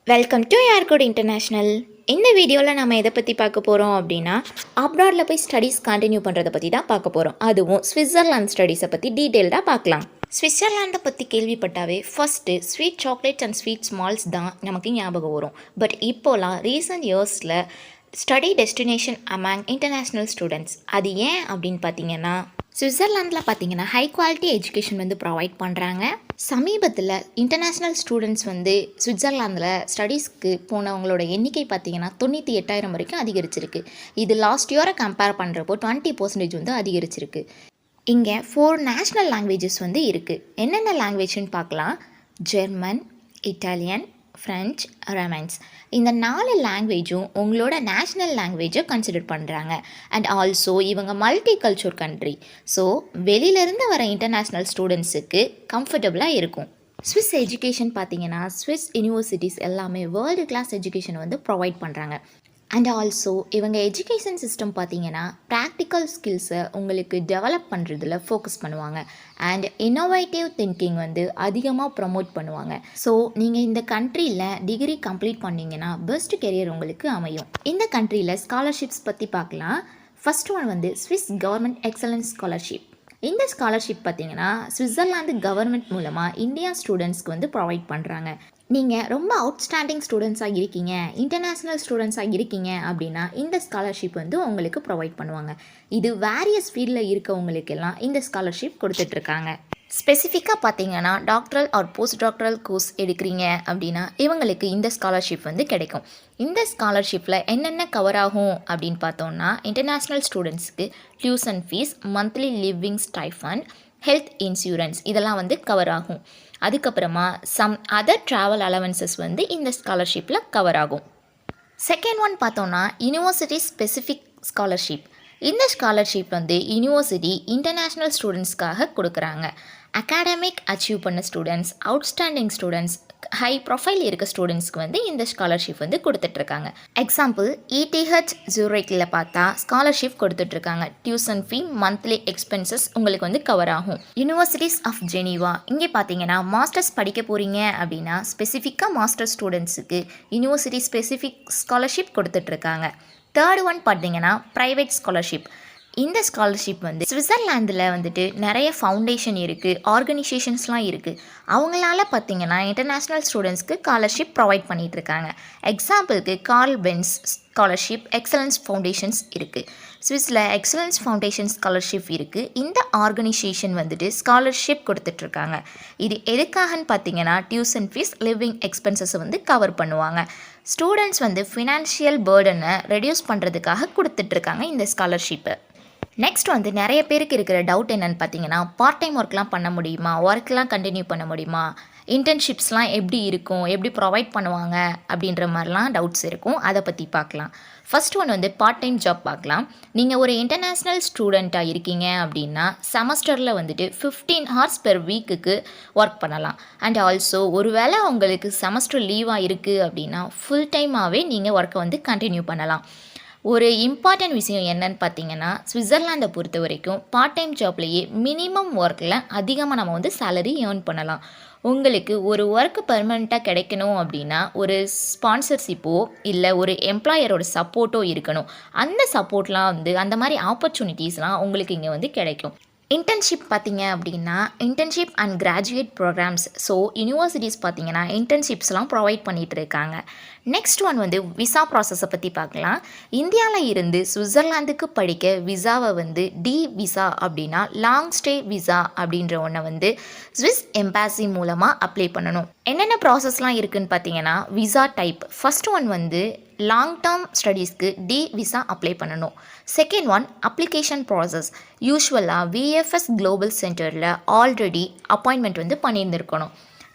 Welcome to யார்குட் international. இந்த வீடியோவில் நம்ம எதை பற்றி பார்க்க போகிறோம் அப்படின்னா, அப்ராடில் போய் ஸ்டடீஸ் கண்டினியூ பண்ணுறதை பற்றி தான் பார்க்க போகிறோம். அதுவும் சுவிட்சர்லாந்து ஸ்டடீஸை பற்றி டீட்டெயில்டாக பார்க்கலாம். சுவிட்சர்லாண்டை பற்றி கேள்விப்பட்டாவே first sweet chocolates and sweet smalls தான் நமக்கு ஞாபகம் வரும். பட் இப்போலாம் ரீசன்ட் இயர்ஸில் study destination among international students. அது ஏன் அப்படின்னு பார்த்தீங்கன்னா, சுவிட்சர்லாண்டில் பார்த்தீங்கன்னா ஹை குவாலிட்டி எஜுகேஷன் வந்து ப்ரொவைட் பண்ணுறாங்க. சமீபத்தில் இன்டர்நேஷ்னல் ஸ்டூடெண்ட்ஸ் வந்து சுவிட்சர்லாந்தில் ஸ்டடீஸ்க்கு போனவங்களோட எண்ணிக்கை பார்த்தீங்கன்னா 98,000 வரைக்கும் அதிகரிச்சிருக்கு. இது லாஸ்ட் இயரை கம்பேர் பண்ணுறப்போ 20% வந்து அதிகரிச்சிருக்கு. இங்கே 4 நேஷ்னல் லாங்குவேஜஸ் வந்து இருக்குது. என்னென்ன லாங்குவேஜ்னு பார்க்கலாம். German, Italian, French, romance. இந்த 4 லாங்குவேஜும் உங்களோட நேஷ்னல் லாங்குவேஜை கன்சிடர் பண்ணுறாங்க. அண்ட் ஆல்சோ இவங்க மல்டி கல்ச்சர் கண்ட்ரி. ஸோ வெளியிலேருந்து வர இன்டர்நேஷ்னல் ஸ்டூடெண்ட்ஸுக்கு கம்ஃபர்டபுளாக இருக்கும். ஸ்விஸ் எஜுகேஷன் பார்த்தீங்கன்னா ஸ்விஸ் யூனிவர்சிட்டிஸ் எல்லாமே வேர்ல்டு கிளாஸ் எஜுகேஷன் வந்து ப்ரொவைட் பண்ணுறாங்க. அண்ட் ஆல்சோ இவங்க எஜுகேஷன் சிஸ்டம் பார்த்தீங்கன்னா ப்ராக்டிக்கல் ஸ்கில்ஸை உங்களுக்கு டெவலப் பண்ணுறதுல ஃபோக்கஸ் பண்ணுவாங்க. அண்ட் இன்னோவேட்டிவ் திங்கிங் வந்து அதிகமாக ப்ரமோட் பண்ணுவாங்க. ஸோ நீங்கள் இந்த கண்ட்ரியில் டிகிரி கம்ப்ளீட் பண்ணிங்கன்னா பெஸ்ட் கெரியர் உங்களுக்கு அமையும். இந்த கண்ட்ரியில் ஸ்காலர்ஷிப்ஸ் பற்றி பார்க்கலாம். ஃபர்ஸ்ட் ஒன் வந்து ஸ்விஸ் கவர்மெண்ட் எக்ஸலன்ஸ் ஸ்காலர்ஷிப். இந்த ஸ்காலர்ஷிப் பார்த்தீங்கன்னா சுவிட்சர்லாந்து கவர்மெண்ட் மூலமாக இந்தியா ஸ்டூடெண்ட்ஸ்க்கு வந்து ப்ரொவைட் பண்ணுறாங்க. நீங்கள் ரொம்ப அவுட்ஸ்டாண்டிங் ஸ்டூடெண்ட்ஸாக இருக்கீங்க, இன்டர்நேஷ்னல் ஸ்டூடெண்ட்ஸாக இருக்கீங்க அப்படின்னா இந்த ஸ்காலர்ஷிப் வந்து உங்களுக்கு ப்ரொவைட் பண்ணுவாங்க. இது வேரியஸ் ஃபீல்டில் இருக்கவங்களுக்கெல்லாம் இந்த ஸ்காலர்ஷிப் கொடுத்துட்ருக்காங்க. ஸ்பெசிஃபிக்காக பார்த்தீங்கன்னா doctoral R post doctoral course எடுக்கிறீங்க அப்படின்னா இவங்களுக்கு இந்த ஸ்காலர்ஷிப் வந்து கிடைக்கும். இந்த ஸ்காலர்ஷிப்பில் என்னென்ன கவர் ஆகும் அப்படின்னு பார்த்தோம்னா, இன்டர்நேஷ்னல் ஸ்டூடெண்ட்ஸ்க்கு tuition fees, monthly living stipend, health insurance இதெல்லாம் வந்து கவர் ஆகும். அதுக்கப்புறமா சம் அதர் ட்ராவல் அலவன்சஸ் வந்து இந்த ஸ்காலர்ஷிப்பில் கவர் ஆகும். செகண்ட் ஒன் பார்த்தோன்னா யூனிவர்சிட்டி ஸ்பெசிஃபிக் ஸ்காலர்ஷிப். இந்த ஸ்காலர்ஷிப் வந்து யூனிவர்சிட்டி இன்டர்நேஷ்னல் ஸ்டூடெண்ட்ஸ்க்காக கொடுக்குறாங்க. அகாடமிக் அச்சீவ் பண்ண students, outstanding students, high profile இருக்க ஸ்டூடெண்ட்ஸ்க்கு வந்து இந்த ஸ்காலர்ஷிப் வந்து கொடுத்துட்ருக்காங்க. எக்ஸாம்பிள் ETH ஜூரிக்கில் பார்த்தா ஸ்காலர்ஷிப் கொடுத்துட்ருக்காங்க. டியூஷன் ஃபீ, மந்த்லி எக்ஸ்பென்சஸ் உங்களுக்கு வந்து கவர் ஆகும். யூனிவர்சிட்டிஸ் ஆஃப் ஜெனீவா இங்கே பார்த்தீங்கன்னா மாஸ்டர்ஸ் படிக்க போகிறீங்க அப்படின்னா ஸ்பெசிஃபிக்காக மாஸ்டர் ஸ்டூடெண்ட்ஸுக்கு யூனிவர்சிட்டி ஸ்பெசிஃபிக் ஸ்காலர்ஷிப் கொடுத்துட்ருக்காங்க. தேர்ட் ஒன் பார்த்தீங்கன்னா ப்ரைவேட் ஸ்காலர்ஷிப். இந்த ஸ்காலர்ஷிப் வந்து சுவிட்சர்லாந்தில் வந்துட்டு நிறைய ஃபவுண்டேஷன் இருக்குது, ஆர்கனைசேஷன்ஸ்லாம் இருக்குது. அவங்களால பார்த்தீங்கன்னா இன்டர்நேஷ்னல் ஸ்டூடெண்ட்ஸ்க்கு ஸ்காலர்ஷிப் ப்ரொவைட் பண்ணிகிட்ருக்காங்க. எக்ஸாம்பிளுக்கு Karl Benz scholarship, excellence foundations இருக்குது. ஸ்விஸில் எக்ஸலன்ஸ் ஃபவுண்டேஷன் ஸ்காலர்ஷிப் இருக்குது. இந்த ஆர்கனைசேஷன் வந்துட்டு ஸ்காலர்ஷிப் கொடுத்துட்ருக்காங்க. இது எதுக்காகன்னு பார்த்தீங்கன்னா டியூஷன் ஃபீஸ், லிவிங் எக்ஸ்பென்சஸை வந்து கவர் பண்ணுவாங்க. ஸ்டூடெண்ட்ஸ் வந்து ஃபினான்ஷியல் பேர்டனை ரெடியூஸ் பண்ணுறதுக்காக கொடுத்துட்ருக்காங்க இந்த ஸ்காலர்ஷிப்பை. நெக்ஸ்ட் வந்து நிறைய பேருக்கு இருக்கிற டவுட் என்னென்னு பார்த்தீங்கன்னா, பார்ட் டைம் ஒர்க்லாம் பண்ண முடியுமா, ஒர்க்லாம் கண்டினியூ பண்ண முடியுமா, இன்டர்ன்ஷிப்ஸ்லாம் எப்படி இருக்கும், எப்படி ப்ரொவைட் பண்ணுவாங்க அப்படின்ற மாதிரிலாம் டவுட்ஸ் இருக்கும். அதை பற்றி பார்க்கலாம். ஃபர்ஸ்ட் ஒன் வந்து பார்ட் டைம் ஜாப் பார்க்கலாம். நீங்கள் ஒரு இன்டர்நேஷ்னல் ஸ்டூடெண்ட்டாக இருக்கீங்க அப்படின்னா செமஸ்டரில் வந்துட்டு 15 hours பெர் வீக்குக்கு ஒர்க் பண்ணலாம். அண்ட் ஆல்சோ ஒரு வேளை உங்களுக்கு செமஸ்டர் லீவாக இருக்குது அப்படின்னா ஃபுல் டைமாகவே நீங்கள் ஒர்க்கை வந்து கண்டினியூ பண்ணலாம். ஒரு இம்பார்ட்டன்ட் விஷயம் என்னன்னு பார்த்தீங்கன்னா, சுவிட்சர்லாண்டை பொறுத்த வரைக்கும் பார்ட் டைம் ஜாப்லேயே மினிமம் ஒர்க்கில் அதிகமாக நம்ம வந்து சேலரி ஏர்ன் பண்ணலாம். உங்களுக்கு ஒரு ஒர்க்கு பெர்மனெண்ட்டாக கிடைக்கணும் அப்படின்னா ஒரு ஸ்பான்சர்ஷிப்போ இல்லை ஒரு எம்ப்ளாயரோட சப்போர்ட்டோ இருக்கணும். அந்த சப்போர்ட்லாம் வந்து அந்த மாதிரி ஆப்பர்ச்சுனிட்டிஸ்லாம் உங்களுக்கு இங்கே வந்து கிடைக்கும். இன்டர்ன்ஷிப் பார்த்தீங்க அப்படின்னா internship and graduate programmes. So universities பார்த்தீங்கன்னா இன்டர்ன்ஷிப்ஸ்லாம் ப்ரொவைட் பண்ணிகிட்டு இருக்காங்க. நெக்ஸ்ட் ஒன் வந்து விசா ப்ராசஸை பற்றி பார்க்கலாம். இந்தியாவில் இருந்து சுவிட்சர்லாந்துக்கு படிக்க விசாவை வந்து டி விசா அப்படின்னா லாங் ஸ்டே விசா அப்படின்ற ஒன்றை வந்து ஸ்விஸ் எம்பாசி மூலமாக அப்ளை பண்ணணும். என்னென்ன ப்ராசஸ்லாம் இருக்குதுன்னு பார்த்தீங்கன்னா, விசா டைப். ஃபர்ஸ்ட் ஒன் வந்து லாங் டேர்ம் ஸ்டடீஸ்க்கு டி விசா அப்ளை பண்ணணும். Second one application process. யூஸ்வலாக VFS குளோபல் சென்டரில் ஆல்ரெடி அப்பாயின்மெண்ட் வந்து பண்ணியிருந்துருக்கணும்.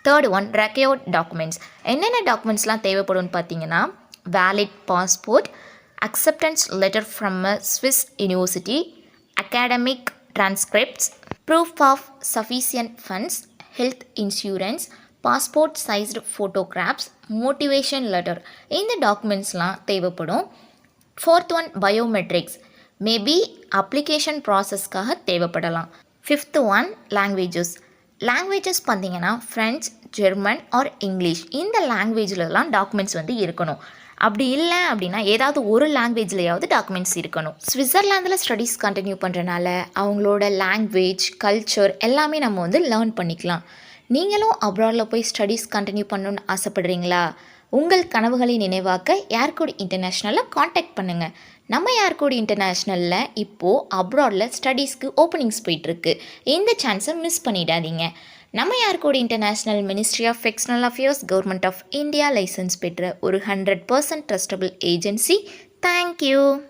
Third one required documents. என்னென்ன டாக்குமெண்ட்ஸ்லாம் தேவைப்படும்னு பார்த்தீங்கன்னா, valid passport, acceptance letter from a Swiss university, academic transcripts, proof of sufficient funds, health insurance, passport sized photographs, motivation letter. இந்த டாக்குமெண்ட்ஸ்லாம் தேவைப்படும். Fourth one biometrics. Maybe application ப்ராசஸ்க்காக தேவைப்படலாம். Fifth one languages. லாங்குவேஜஸ் பார்த்தீங்கன்னா ஃப்ரெஞ்ச், ஜெர்மன் ஆர் இங்கிலீஷ் இந்த லாங்குவேஜ்லலாம் documents வந்து இருக்கணும். அப்படி இல்லை அப்படின்னா ஏதாவது ஒரு லாங்குவேஜ்லையாவது டாக்குமெண்ட்ஸ் இருக்கணும். சுவிட்சர்லாந்தில் ஸ்டடீஸ் கண்டினியூ பண்ணுறனால அவங்களோட லாங்குவேஜ் கல்ச்சர் எல்லாமே நம்ம வந்து லேர்ன் பண்ணிக்கலாம். நீங்களும் அப்ராடில் போய் ஸ்டடீஸ் கண்டினியூ பண்ணணுன்னு ஆசைப்படுறீங்களா? உங்கள் கனவுகளை நினைவாக்க ஏர்கோட் இன்டர்நேஷ்னலில் காண்டாக்ட் பண்ணுங்கள். நம்ம ஏர்கோட் இன்டர்நேஷ்னலில் இப்போது அப்ராடில் ஸ்டடீஸ்க்கு ஓப்பனிங்ஸ் போயிட்டுருக்கு. இந்த சான்ஸை மிஸ் பண்ணிடாதீங்க. நம்ம ஏர்கோட் international ministry of external affairs government of India licence பெற்ற ஒரு 100% ட்ரஸ்டபிள் ஏஜென்சி. தேங்க்யூ.